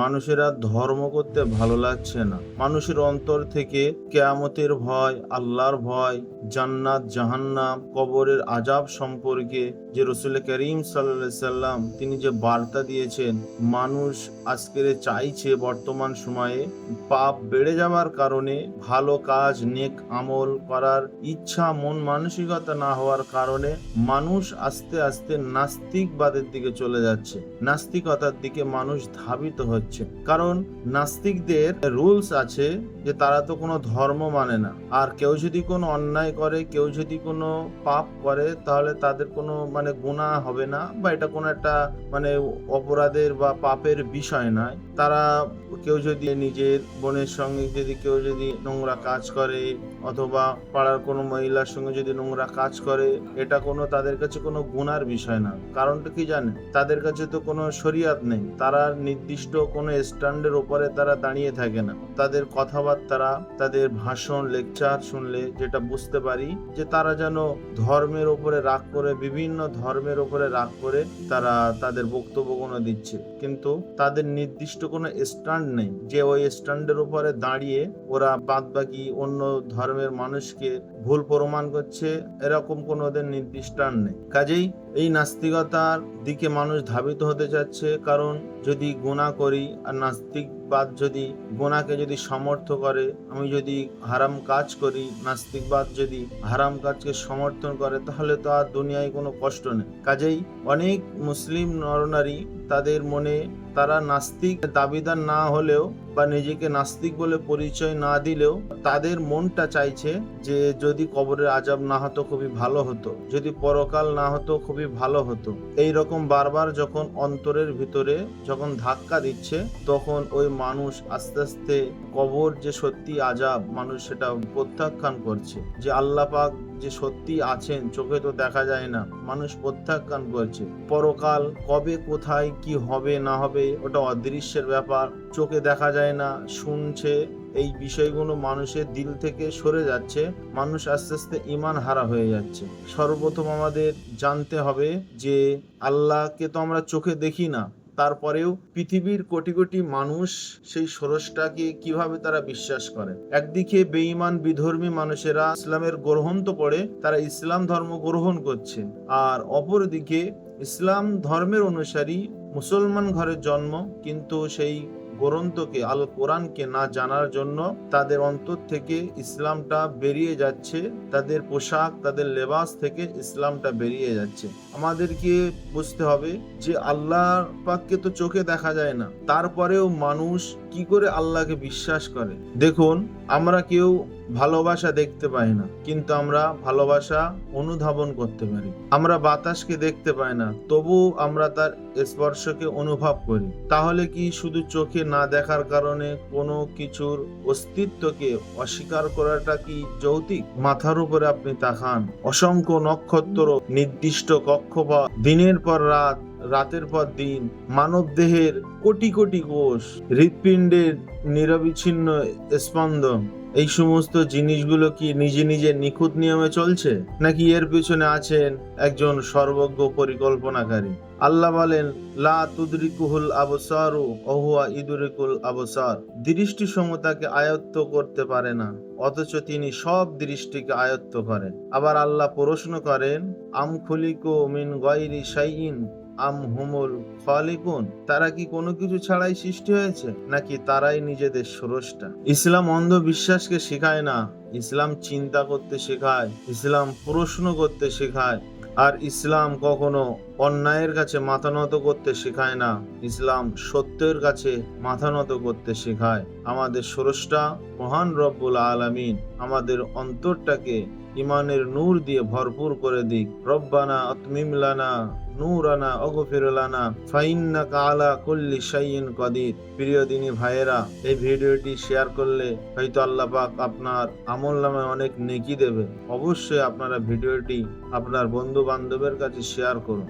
মানুষেরা ধর্ম করতে ভালো লাগছে না। মানুষের অন্তর থেকে কিয়ামতের ভয়, আল্লাহর ভয়, জান্নাত জাহান্নাম, কবরের আযাব সম্পর্কে যে রাসূল করিম সাল্লাল্লাহু আলাইহি সাল্লাম তিনি যে বার্তা দিয়েছেন, মানুষ আজকের চাইছে বর্তমান সময়ে পাপ বেড়ে যাওয়ার কারণে ভালো কাজ নেক আমল করার ইচ্ছা মন মানসিকতা না হওয়ার কারণে মানুষ আস্তে আস্তে নাস্তিকবাদের দিকে চলে যাচ্ছে, নাস্তিকতার দিকে মানুষ ধাবিত হচ্ছে। কারণ নাস্তিকদের রুলস আছে যে তারা তো কোনো ধর্ম মানে না, আর কেউ যদি কোনো অন্যায় করে, কেউ যদি কোনো পাপ করে, তাহলে তাদের কোনো গুনাহ হবে না, বা এটা কোনো একটা অপরাধের বা পাপের বিষয় নয়। তারা কেউ যদি নিজের বোনের সঙ্গে যদি কেউ যদি নোংরা কাজ করে, অথবা পাড়ার কোনো মহিলার সঙ্গে যদি নোংরা কাজ করে, এটা কোনো তাদের কাছে কোনো গুনার বিষয় না। কারণটা কি জানেন? তাদের কাছে তো কোনো শরিয়াত নেই, তারা নির্দিষ্ট কোনো স্ট্যান্ডের উপরে তারা দাঁড়িয়ে থাকে না। তাদের কথাবার্তা, তাদের ভাষণ লেকচার শুনলে যেটা বুঝতে পারি যে তারা যেন ধর্মের উপরে রাগ করে, বিভিন্ন ধর্মের উপরে রাগ করে তারা তাদের বক্তব্য কোনো দিচ্ছে, কিন্তু তাদের নির্দিষ্ট কোনো স্ট্যান্ড নেই যে ওই স্ট্যান্ডের উপরে দাঁড়িয়ে ওরা বাদবাকি অন্য ধর্মের মানুষকে ভুল প্রমাণ করছে, এরকম কোনো ওদের নির্দিষ্ট নেই। কাজেই এই নাস্তিকতার দিকে মানুষ ধাবিত হতে যাচ্ছে। কারণ যদি গুনাহ করি আর নাস্তিকবাদ যদি গুনাহকে যদি সমর্থ করে, আমি যদি হারাম কাজ করি, নাস্তিকবাদ যদি হারাম কাজকে সমর্থন করে, তাহলে তো আর দুনিয়ায় কোনো কষ্ট নেই। কাজেই অনেক মুসলিম নরনারী তাদের মনে, তারা নাস্তিক দাবিদার না হলেও বা নিজেকে নাস্তিক বলে পরিচয় না দিলেও তাদের মনটা চাইছে যে যদি কবরের আযাব না হতো খুবই ভালো হতো, যদি পরকাল না হতো খুবই ভালো হতো। এই রকম বারবার যখন অন্তরের ভিতরে যখন ধাক্কা দিচ্ছে, তখন ওই মানুষ আস্তে আস্তে কবর যে সত্যি আযাব, মানুষ সেটা প্রত্যাখ্যান করছে। যে আল্লাহ পাক যে সত্যি আছেন, চোখে তো দেখা যায় না, মানুষ প্রত্যাখ্যান করছে। পরকাল কবে কোথায় কি হবে না হবে ওটা অদৃশ্যের ব্যাপার, চোখে দেখা যায় না, শুনছে। এই বিষয়গুলো মানুষের দিল থেকে সরে যাচ্ছে, মানুষ আস্তে আস্তে ঈমান হারা হয়ে যাচ্ছে। সর্বপ্রথম আমাদের জানতে হবে যে আল্লাহকে তো আমরা চোখে দেখি না, তারপরেও পৃথিবীর কোটি কোটি মানুষ সেই স্রষ্টাকে কিভাবে তারা বিশ্বাস করে। একদিকে বেঈমান বিধর্মী মানুষেরা ইসলামের গ্রহণ তো করে, তারা ইসলাম ধর্ম গ্রহণ করছে, আর অপরদিকে ইসলাম ধর্মের অনুসারী মুসলমান ঘরে জন্ম, কিন্তু সেই গ্রন্থকে আল কোরআনকে না জানার জন্য তাদের অন্তর থেকে ইসলামটা বেরিয়ে যাচ্ছে, তাদের পোশাক তাদের লেবাস থেকে ইসলামটা বেরিয়ে যাচ্ছে। আমাদেরকে বুঝতে হবে যে আল্লাহ পাককে তো চোখে দেখা যায় না, তারপরেও মানুষ কি করে আল্লাহকে বিশ্বাস করে। দেখুন, আমরা কেউ ভালোবাসা দেখতে পাই না, কিন্তু আমরা ভালোবাসা অনুধাবন করতে পারি। আমরা বাতাসকে দেখতে পাই না, তবু আমরা তার স্পর্শকে অনুভব করি। তাহলে কি শুধু চোখে না দেখার কারণে কোনো কিছুর অস্তিত্বকে অস্বীকার করাটা কি যৌক্তিক? মাথার উপরে আপনি তাকান, অসংখ্য নক্ষত্র, নির্দিষ্ট কক্ষপথ, দিনের পর রাত, রাতের পর দিন, মানব দেহের কোটি কোটি কোষ, হৃৎপিণ্ডের নিরবিচ্ছিন্ন স্পন্দন, এই সমস্ত জিনিসগুলো কি নিজে নিজে নিখুঁত নিয়মে চলছে, নাকি এর পিছনে আছেন একজন সর্বজ্ঞ পরিকল্পনাকারী? আল্লাহ বলেন, লা তুদরিকুহুল আবসারু ওয়া হুয়া ইদরিকুল আবসার। দৃষ্টি সমতাকে আয়ত্ত করতে পারে না, অথচ তিনি সব দৃষ্টিকে আয়ত্ত করেন। আবার আল্লাহ প্রশ্ন করেন, আম খুলিকু মিন গায়রি শাইইন আম হুমুল খালিকুন। তারা কি কোনো কিছু ছাড়াই সৃষ্টি হয়েছে, নাকি তারাই নিজেদের স্রষ্টা? ইসলাম অন্ধবিশ্বাসকে শেখায় না, ইসলাম চিন্তা করতে শেখায়, ইসলাম প্রশ্ন করতে শেখায়। আর ইসলাম কখনো অন্যায়ের কাছে মাথা নত করতে শেখায় না, ইসলাম সত্যের কাছে মাথা নত করতে শেখায়। আমাদের স্রষ্টা মহান রব্বুল আলামিন আমাদের অন্তরটাকে ইমানের নূর দিয়ে ভরপুর করে দিক। রব্বানা আতমিম লানা নূরানা ওগফির লানা ফাইন্নাকা আলা কুল্লি শাইইন কাদির। প্রিয় দিনী ভাইয়েরা, এই ভিডিওটি শেয়ার করলে হয়তো আল্লাহ পাক আপনার আমলনামায় অনেক নেকি দেবে। অবশ্যই আপনারা ভিডিওটি আপনার বন্ধু বান্ধবের কাছে শেয়ার করুন।